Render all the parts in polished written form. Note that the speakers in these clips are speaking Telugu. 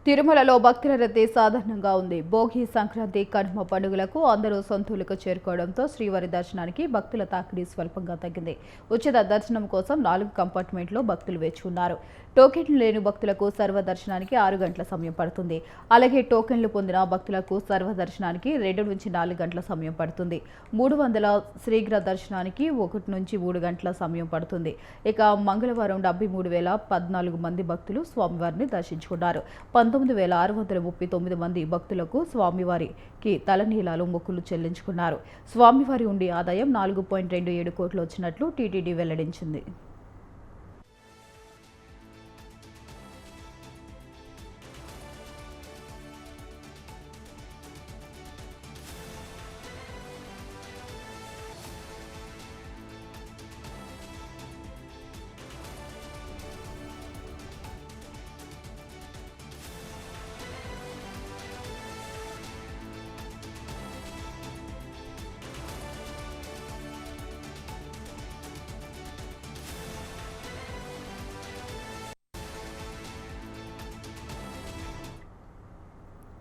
తిరుమలలో భక్తుల రద్దీ సాధారణంగా ఉంది. భోగి, సంక్రాంతి, కనుమ పండుగలకు అందరూ సొంతూళ్లకు చేరుకోవడంతో శ్రీవారి దర్శనానికి భక్తుల తాకిడి స్వల్పంగా తగ్గింది. ఉచిత దర్శనం కోసం 4 కంపార్ట్మెంట్లో భక్తులు వేచి ఉన్నారు. టోకెన్లు లేని భక్తులకు సర్వదర్శనానికి 6 గంటల సమయం పడుతుంది. అలాగే టోకెన్లు పొందిన భక్తులకు సర్వదర్శనానికి 2 నుంచి 4 గంటల సమయం పడుతుంది. 300 శీఘ్ర దర్శనానికి 1 నుంచి 3 గంటల సమయం పడుతుంది. ఇక మంగళవారం 73,014 మంది భక్తులు స్వామివారిని దర్శించుకున్నారు. 19,639 మంది భక్తులకు స్వామివారికి తలనీలాలు మొక్కులు చెల్లించుకున్నారు. స్వామివారి ఉండి ఆదాయం 4.27 కోట్లు వచ్చినట్లు టీటీడీ వెల్లడించింది.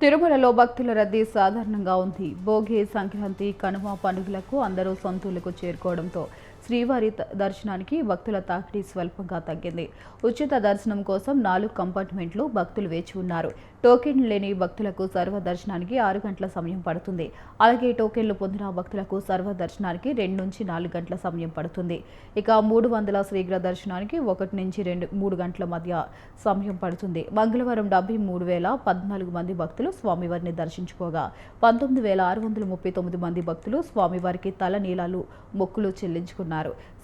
తిరుమలలో భక్తుల రద్దీ సాధారణంగా ఉంది. భోగి, సంక్రాంతి, కనుమ పండుగలకు అందరూ సొంతూళ్లకు చేరుకోవడంతో శ్రీవారి దర్శనానికి భక్తుల తాకిడి స్వల్పంగా తగ్గింది. ఉచిత దర్శనం కోసం 4 కంపార్ట్మెంట్లు భక్తులు వేచి ఉన్నారు. టోకెన్లు లేని భక్తులకు సర్వదర్శనానికి 6 గంటల సమయం పడుతుంది. అలాగే టోకెన్లు పొందిన భక్తులకు సర్వదర్శనానికి 2 నుంచి 4 గంటల సమయం పడుతుంది. ఇక 300 శీఘ్ర దర్శనానికి 1 నుంచి 3 గంటల మధ్య సమయం పడుతుంది. మంగళవారం 73,014 మంది భక్తులు స్వామివారిని దర్శించుకోగా 19,639 మంది భక్తులు స్వామివారికి తల నీలాలు మొక్కులు చెల్లించుకున్నారు.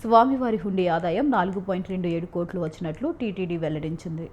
స్వామివారి హుండీ ఆదాయం 4.27 కోట్లు వచ్చినట్లు టీటీడీ వెల్లడించింది.